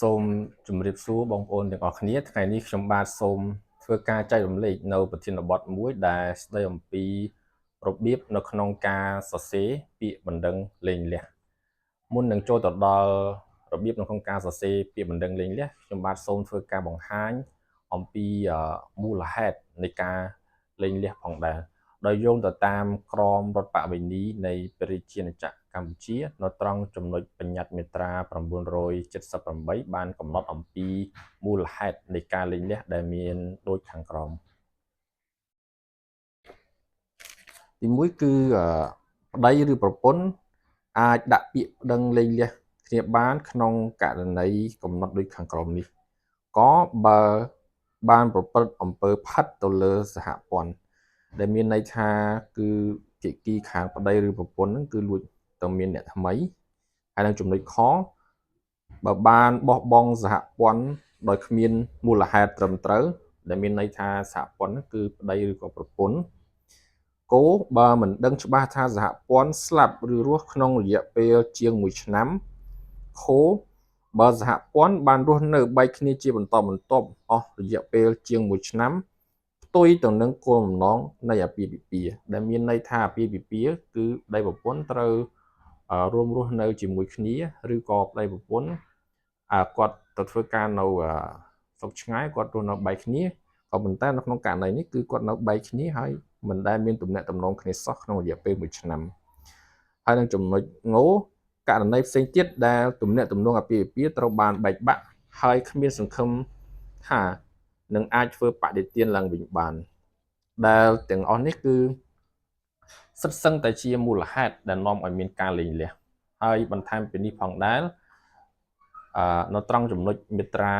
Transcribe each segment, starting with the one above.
សូមជម្រាបសួរបងប្អូនទាំងអស់គ្នាថ្ងៃនេះខ្ញុំបាទសូមធ្វើការចែករំលែកនៅប្រធានបទមួយដែលស្ដីអំពីរបៀបនៅក្នុងការសរសេរពាក្យបណ្ដឹងលែងលះមុននឹងចូលទៅដល់របៀបនៅក្នុងការសរសេរពាក្យបណ្ដឹងលែងលះខ្ញុំបាទសូមធ្វើការបង្ហាញអំពីមូលហេតុនៃការលែងលះផងដែរដោយយោងទៅតាមក្រមរដ្ឋបវេណីនៃព្រះរាជាណាចក្រកម្ពុជានៅត្រង់ចំណុចបញ្ញត្តិមាត្រា978បានកំណត់អំពីមូលហេតុនៃការលែងលះដែលមានដូចខាងក្រោមទី1គឺប្តីឬប្រពន្ធអាចដាក់ពាក្យប្តឹងលែងលះគ្នាបានក្នុងករណីកំណត់ដូចខាងក្រោមនេះក៏បើបានប្រព្រឹត្តអំពើផិតទៅលើសហព័ន្ធដែលមានន័យថាគឺភាគីខាងប្តីឬប្រពន្ធហ្នឹងគឺលួចទៅមានអ្នកថ្មីហើយនឹងចំណុចខបើបានបោះបង់សហព័ន្ធដោយគ្មានមូលហេតុត្រឹមត្រូវដែលមានន័យថាសហព័ន្ធហ្នឹងគឺប្តីឬក៏ប្រពន្ធគោបើមិនដឹងច្បាស់ថាសហព័ន្ធស្លាប់ឬរស់ក្នុងរយៈពេលជាង1ឆ្នាំខោបើសហព័ន្ធបានរស់នៅបែកគ្នាជាបន្តបន្ទាប់អស់រយៈពេលជាង1ឆ្នាំផ្ទុយទៅនឹងគោលបំណងនៃអាពាហ៍ពិពាហ៍ដែលមានន័យថាអាពាហ៍ពិពាហ៍គឺប្តីប្រពន្ធត្រូវរួមរស់នៅជាមួយគ្នាឬក៏ប្តីប្រពន្ធគាត់ទៅធ្វើការនៅស្រុកឆ្ងាយគាត់រស់នៅបែកគ្នាក៏ប៉ុន្តែនៅក្នុងករណីនេះគឺគាត់នៅបែកគ្នាហើយមិនដែលមានទំនាក់ទំនងគ្នាសោះក្នុងរយៈពេល1ឆ្នាំហើយនឹងចំណុចងោករណីផ្សេងទៀតដែលទំនាក់ទំនងអាពាហ៍ពិពាហ៍ត្រូវបានបែកបាក់ហើយគ្មានសង្ឃឹមថានឹងអាចធ្វើបដិទានឡើងវិញបានដែលទាំងអស់នេះគឺសិតសឹងតែជាមូលហេតុដែលនាំឲ្យមានការលែងលះហើយបន្ថែមពីនេះផងដែរនៅត្រង់ចំណុចមាត្រា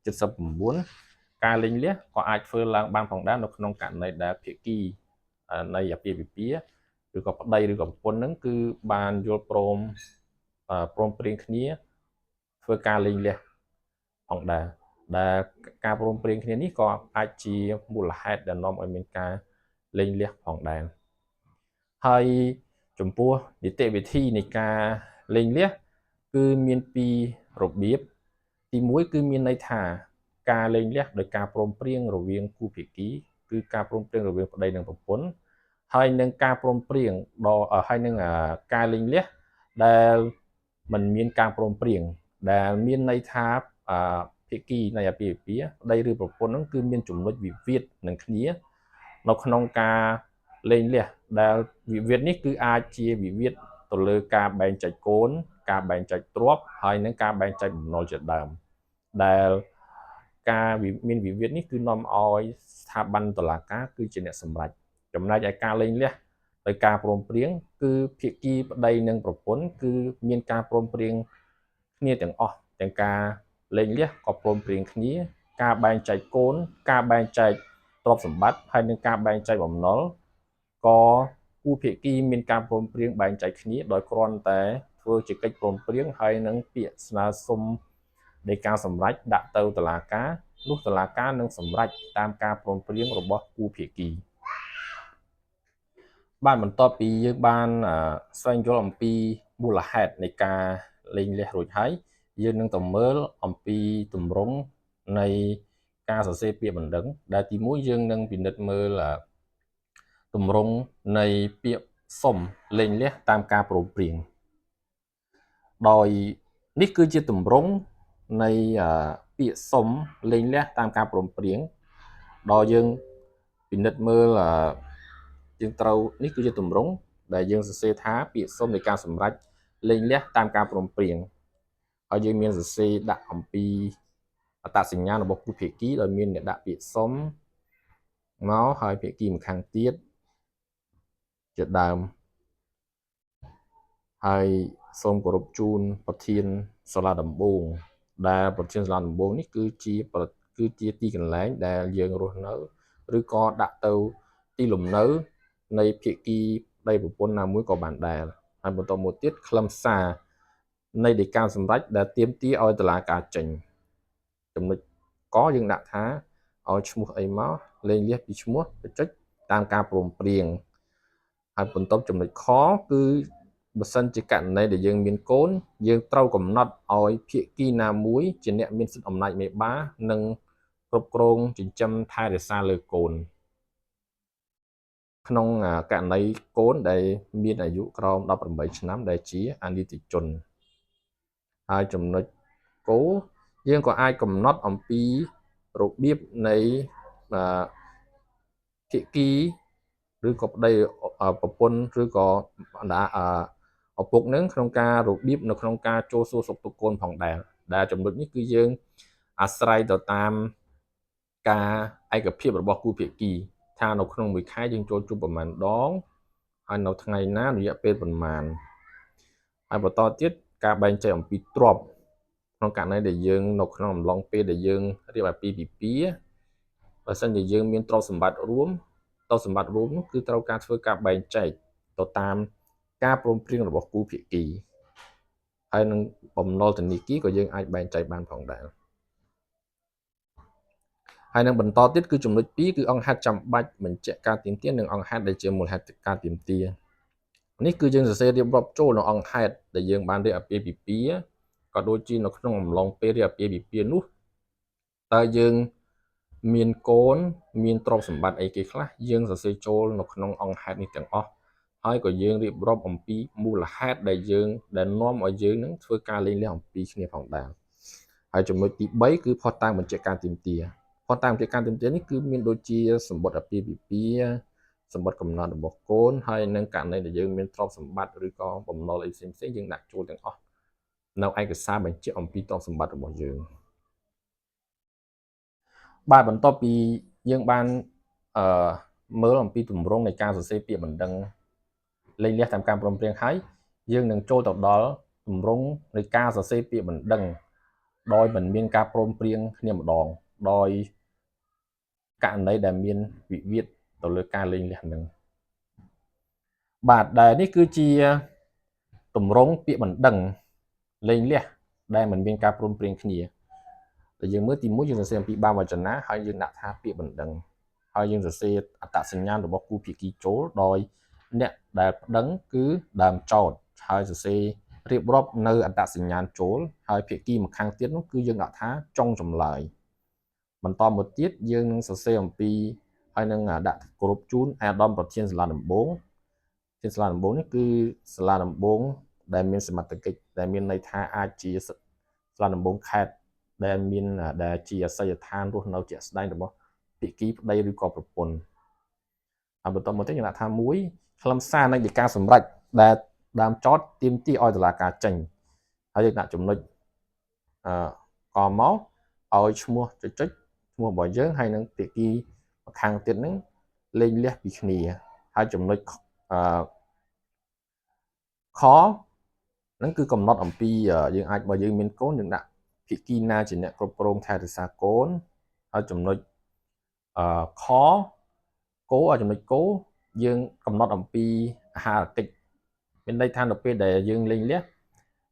979ការលែងលះក៏អាចធ្វើឡើងបានផងដែរនៅក្នុងករណីដែលភាគីនៃអាពាហ៍ពិពាហ៍ឬក៏ប្តីឬក៏ប្រពន្ធហ្នឹងគឺបានយល់ព្រមព្រៀងគ្នាធ្វើការលែងលះផងដែរដែលការព្រមព្រៀងគ្នានេះក៏អាចជាមូលហេតុដែលនាំឲ្យមានការលែងលះផងដែរហើយចំពោះនីតិវិធីនៃការលែងលះគឺមានពីររបៀបទី1គឺមានន័យថាការលែងលះដោយការព្រមព្រៀងរវាងគូភាគីគឺការព្រមព្រៀងរវាងប្តីនិងប្រពន្ធហើយនឹងការព្រមព្រៀងហើយនឹងការលែងលះដែលមិនមានការព្រមព្រៀងដែលមានន័យថាភាគីនៃអាពាហ៍ពិពាហ៍ប្តីឬប្រពន្ធហ្នឹងគឺមានចំណុចវិវាទនឹងគ្នានៅក្នុងការលែងលះដែលវិវាទនេះគឺអាចជាវិវាទទៅលើការបែងចែកកូនការបែងចែកទ្រព្យហើយនឹងការបែងចែកបំណុលជាដើមដែលការមានវិវាទនេះគឺនាំឲ្យស្ថាប័នតុលាការគឺជាអ្នកសម្រេចចំណែកឯការលែងលះដោយការព្រមព្រៀងគឺភាគីប្តីនិងប្រពន្ធគឺមានការព្រមព្រៀងគ្នាទាំងអស់ទាំងការលែងលះក៏ព្រមព្រៀងគ្នាការបែងចែកកូនការបែងចែកទ្រព្យសម្បត្តិហើយនឹងការបែងចែកបំណុលក៏គូភាគីមានការព្រមព្រៀងបែងចែកគ្នាដោយគ្រាន់តែធ្វើជាកិច្ចព្រមព្រៀងហើយនឹងពាក្យស្នើសុំនៃការសម្រេចដាក់ទៅតុលាការនោះតុលាការនឹងសម្រេចតាមការព្រមព្រៀងរបស់គូភាគីបានបន្ទាប់ពីយើងបានស្វែងយល់អំពីមូលហេតុនៃការលែងលះរួចហើយយើងនឹងទៅមើលអំពីទម្រង់នៃការសរសេរពាក្យបណ្ដឹងដែលទី1យើងនឹងពិនិត្យមើលទម្រង់នៃពាក្យសុំលែងលះតាមការព្រមព្រៀងដោយនេះគឺជាទម្រង់នៃពាក្យសុំលែងលះតាមការព្រមព្រៀងដោយយើងពិនិត្យមើលយើងត្រូវនេះគឺជាទម្រង់ដែលយើងសរសេរថាពាក្យសុំនៃការសម្រេចលែងលះតាមការព្រមព្រៀងហើយយើងមានសរសេរដាក់អំពីអត្តសញ្ញាណរបស់គូភាគីដោយមានអ្នកដាក់ពាក្យសុំមកហើយភាគីម្ខាងទៀតជាដើមហើយសូមគោរពជូនប្រធានសាលាដំបងដែលប្រធានសាលាដំបងនេះគឺជាទីកន្លែងដែលយើងរស់នៅឬក៏ដាក់ទៅទីលំនៅនៃភាគីប្តីប្រពន្ធណាមួយក៏បានដែរហើយបន្តមកទៀតខ្លឹមសារនៃដីកាសម្រេចដែលទាមទារឲ្យតុលាការចេញចំណុចកយើងដាក់ថាឲ្យឈ្មោះអីមកលែងលះពីឈ្មោះចុចតាមការព្រមព្រៀងហើយបន្ទាប់ចំណុចខគឺ បើសិនជាករណីដែលយើងមានកូនយើងត្រូវកំណត់ឲ្យភាគីណាមួយជាអ្នកមានសិទ្ធិអំណាចមេបានិងគ្រប់គ្រងចិញ្ចឹមថែរក្សាលើកូនក្នុងករណីកូនដែលមានអាយុក្រោម18ឆ្នាំដែលជាអនិច្ចជនហើយចំណុចគោលយើងក៏អាចកំណត់អំពីរបៀបនៃភាគីឬក៏ប្តីប្រពន្ធឬក៏បណ្ដាឪពុកនឹងក្នុងការរបៀបនៅក្នុងការចូលសួរសុខទុក្ខកូនផងដែរដែលចំណុចនេះគឺយើងអាស្រ័យទៅតាមការឯកភាពរបស់គូភាគីថានៅក្នុងមួយខែយើងចូលជួបប្រមាណដងហើយនៅថ្ងៃណារយៈពេលប្រមាណហើយបន្តទៀតការបែងចែកអំពីទ្រព្យក្នុងករណីដែលយើងនៅក្នុងអំឡុងពេលដែលយើងរៀបអាពាហ៍ពិពាហ៍បើសិនជាយើងមានទ្រព្យសម្បត្តិរួមទ្រព្យសម្បត្តិរួមនោះគឺត្រូវការធ្វើការបែងចែកទៅតាមការព្រមព្រៀងរបស់គូភាគីហើយនឹងបំណុលធនាគារក៏យើងអាចបែងចែកបានផងដែរហើយនឹងបន្តទៀតគឺចំណុច2គឺអង្គហេតុចាំបាច់បញ្ជាក់ការទាមទារនិងអង្គហេតុដែលជាមូលហេតុការទាមទារនេះគឺយើងសរសេររៀបរាប់ចូលនៅអង្គហេតុដែលយើងបានរៀបអាពាហ៍ពិពាហ៍ក៏ដូចជានៅក្នុងអំឡុងពេលរៀបអាពាហ៍ពិពាហ៍នោះតើយើងមានកូនមានទ្រព្យសម្បត្តិអីគេខ្លះយើងសរសេរចូលនៅក្នុងអង្គហេតុនេះទាំងអស់ហើយក៏យើងរៀបរាប់អំពីមូលហេតុដែលនាំឲ្យយើងនឹងធ្វើការលែងលះអំពីគ្នាផងដែរហើយចំណុចទី3គឺផុសតាងបញ្ជាក់ការទាមទារផុសតាងបញ្ជាក់ការទាមទារនេះគឺមានដូចជាសម្បត្តិអាពាហ៍ពិពាហ៍សម្បត្តិកំណត់របស់កូនហើយនឹងករណីដែលយើងមានទ្រព្យសម្បត្តិឬក៏បំណុលអីផ្សេងៗយើងដាក់ចូលទាំងអស់នៅឯកសារបញ្ជាក់អំពីទ្រព្យសម្បត្តិរបស់យើងបាទបន្ទាប់ពីយើងបានមើលអំពីទម្រង់នៃការសរសេរពាក្យបណ្ដឹងលែងលះតាមការព្រមព្រៀងហើយយើងនឹងចូលទៅដល់ទម្រង់នៃការសរសេរពាក្យបណ្ដឹងដោយមិនមានការព្រមព្រៀងគ្នាម្ដងដោយករណីដែលមានវិវាទទៅលើការលែងលះនឹងបាទដែលនេះគឺជាទម្រង់ពាក្យបណ្ដឹងលែងលះដែលមិនមានការព្រមព្រៀងគ្នាតែយើងមើលទី1យើងសរសេរអំពីបាវចនាហើយយើងដាក់ថាពាក្យបណ្ដឹងហើយយើងសរសេរអត្តសញ្ញាណរបស់គូភាគីចូលដោយអ្នកដែលប្តឹងគឺដើមចោទហើយសរសេររៀបរាប់នៅអត្តសញ្ញាណចូលហើយភាគីម្ខាងទៀតនោះគឺយើងដាក់ថាចុងចម្លើយបន្តមកទៀតយើងនឹងសរសេរអំពីហើយនឹងដាក់គោរពជូនអាដាមប្រធានសាលាដំបងសាលាដំបងនេះគឺសាលាដំបងដែលមានសមត្ថកិច្ចដែលមានន័យថាអាចជាសាលាដំបងខេត្តដែលជាអាសយដ្ឋានរស់នៅជាក់ស្ដែងរបស់ភាគីប្តីឬក៏ប្រពន្ធហើយបន្តមកទៀតយើងដាក់ថា1ខ្លឹមសារនៃដីកាសម្រេចដែលដើមចោតទាមទារឲ្យតុលាការចេញហើយយើងដាក់ចំណុចកមកឲ្យឈ្មោះចុចឈ្មោះរបស់យើងហើយនឹងភាគីម្ខាងទៀតហ្នឹងលែងលះពីគ្នាហើយចំណុចខហ្នឹងគឺកំណត់អំពីយើងអាចបើយើងមានកូនយើងដាក់ភាគីណាជាអ្នកគ្រប់គ្រងថែរក្សាកូនហើយចំណុចខគោចំណុចគោយើងកំណត់អំពីអាហារកិច្ចមានន័យថានៅពេលដែលយើងលែងលះ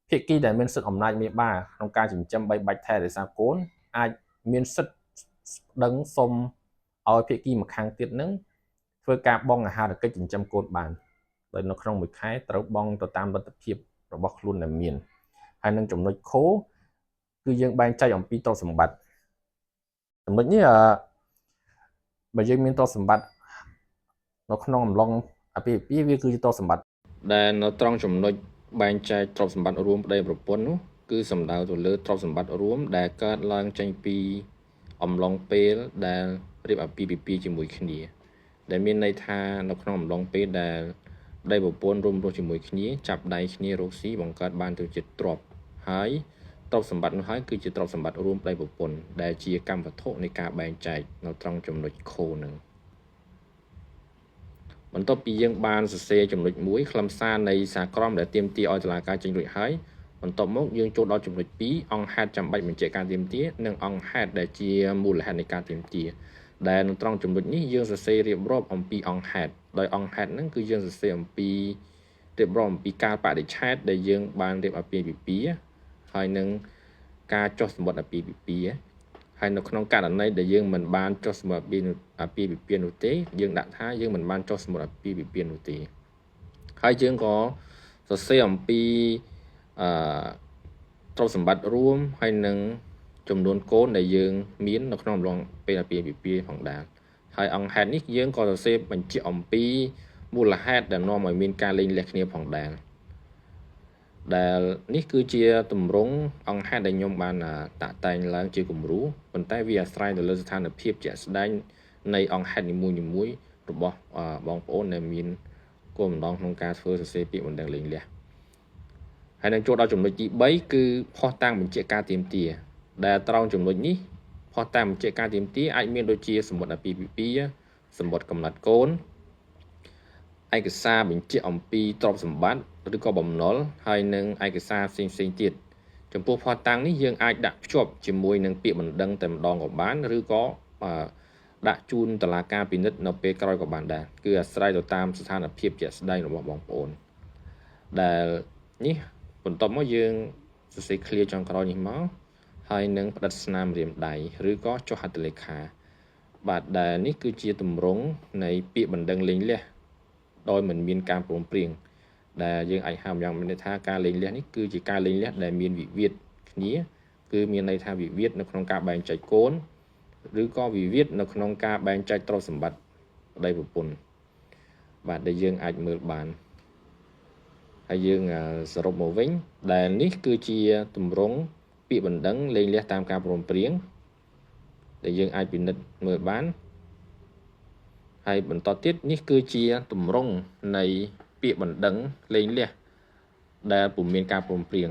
ភាគីដែលមានសិទ្ធិអំណាចមេបាក្នុងការចិញ្ចឹមបីបាច់ថែរក្សាកូនអាចមានសិទ្ធិប្តឹងសុំឲ្យភាគីម្ខាងទៀតនឹងធ្វើការបង់អាហារកិច្ចចិញ្ចឹមកូនបានដោយនៅក្នុងមួយខែត្រូវបង់ទៅតាមលទ្ធភាពរបស់ខ្លួនដែលមានហើយនឹងចំណុចខគឺយើងបែងចែកអំពីទ្រព្យសម្បត្តិចំណុចនេះបើយើងមានទ្រព្យសម្បត្តិនៅក្នុងអំឡុងអាពាហ៍ពិពាហ៍វាគឺជាទ្រព្យសម្បត្តិដែលនៅត្រង់ចំណុចបែងចែកទ្រព្យសម្បត្តិរួមប្តីប្រពន្ធនោះគឺសំដៅទៅលើទ្រព្យសម្បត្តិរួមដែលកើតឡើងចេញពីអំឡុងពេលដែលរៀបអាពាហ៍ពិពាហ៍ជាមួយគ្នាដែលមានន័យថានៅក្នុងអំឡុងពេលដែលប្តីប្រពន្ធរួមរស់ជាមួយគ្នាចាប់ដៃគ្នារកស៊ីបង្កើតបានទៅជាទ្រព្យហើយទ្រព្យសម្បត្តិនោះហើយគឺជាទ្រព្យសម្បត្តិរួមប្តីប្រពន្ធដែលជាកម្មវត្ថុនៃការបែងចែកនៅត្រង់ចំណុចខនឹងបន្ទាប់ពីយើងបានសរសេរចំណុច1ខ្លឹមសារនៃសារក្រមដែលទាមទារឲ្យតុលាការចេញរួចហើយបន្ទាប់មកយើងចូលដល់ចំណុច2អង្គហេតុចាំបាច់បញ្ជាក់ការទាមទារនិងអង្គហេតុដែលជាមូលហេតុនៃការទាមទារដែលនៅត្រង់ចំណុចនេះយើងសរសេររៀបរាប់អំពីអង្គហេតុដោយអង្គហេតុហ្នឹងគឺយើងសរសេរអំពីរៀបរាប់អំពីការបដិឆេទដែលយើងបានរៀបអាពាហ៍ពិពាហ៍ហើយនឹងការចុះសម្បត្តិអាពាហ៍ពិពាហ៍ហើយនៅក្នុងករណីដែលយើងមិនបានចុះសម្បត្តិអាពាហ៍ពិពាហ៍នោះទេយើងដាក់ថាយើងមិនបានចុះសម្បត្តិអាពាហ៍ពិពាហ៍នោះទេហើយយើងក៏ សរសេរអំពីទ្រព្យសម្បត្តិរួមហើយនឹងចំនួនកូនដែលយើងមាននៅក្នុងអំឡុងពេលអាពាហ៍ពិពាហ៍ផងដែរហើយអង្គហេតុនេះយើងក៏សរសេរបញ្ជាក់អំពីមូលហេតុដែលនាំឲ្យមានការលែងលះគ្នាផងដែរដែលនេះគឺជាទម្រង់អង្គហេតុដែលខ្ញុំបានតាក់តែងឡើងជាគំរូប៉ុន្តែវាអាស្រ័យទៅលើស្ថានភាពជាក់ស្ដែងនៃអង្គហេតុនីមួយៗរបស់បងប្អូនដែលមានគោលបំណងក្នុងការធ្វើសរសេរពាក្យបណ្ដឹងលែងលះហើយនឹងចូលដល់ចំណុចទី3គឺផុសតាំងបញ្ជាក់ការទាមទារដែលត្រង់ចំណុចនេះផុសតាំងបញ្ជាក់ការទាមទារអាចមានដូចជាសម្បត្តិអាពាហ៍ពិពាហ៍សម្បត្តិកំណត់កូនឯកសារបញ្ជាក់អំពីទ្រព្យសម្បត្តិឬក៏បំណុលហើយនឹងឯកសារផ្សេងៗទៀតចំពោះផុសតាំងនេះយើងអាចដាក់ភ្ជាប់ជាមួយនឹងពាក្យបណ្ដឹងតែម្ដងក៏បានឬក៏ដាក់ជូនតុលាការពិនិត្យនៅពេលក្រោយក៏បានដែរគឺអាស្រ័យទៅតាមស្ថានភាពជាក់ស្ដែងរបស់បងប្អូនដែលនេះបន្ទាប់មកយើងសរសេរឃ្លាចុងក្រោយនេះមកហើយនឹងផ្តិតស្នាមម្រាមដៃឬក៏ចុះហត្ថលេខាបាទដែលនេះគឺជាទម្រង់នៃពាក្យបណ្ដឹងលែងលះដោយមិនមានការព្រមព្រៀងដែលយើងអាចហៅយ៉ាងមានន័យថាការលែងលះនេះគឺជាការលែងលះដែលមានវិវាទគ្នាគឺមានន័យថាវិវាទនៅក្នុងការបែងចែកកូនឬក៏វិវាទនៅក្នុងការបែងចែកទ្រព្យសម្បត្តិប្តីប្រពន្ធបាទដែលយើងអាចមើលបានហើយយើងសរុបមកវិញដែលនេះគឺជាទម្រង់ពាក្យបណ្ដឹងលែងលះតាមការព្រមព្រៀងដែលយើងអាចពិនិត្យមើលបានហើយបន្តទៀតនេះគឺជាទម្រង់នៃពាក្យបណ្ដឹងលែងលះដែលពុំមានការព្រមព្រៀង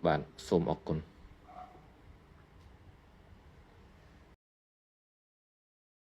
បាទសូមអរគុណ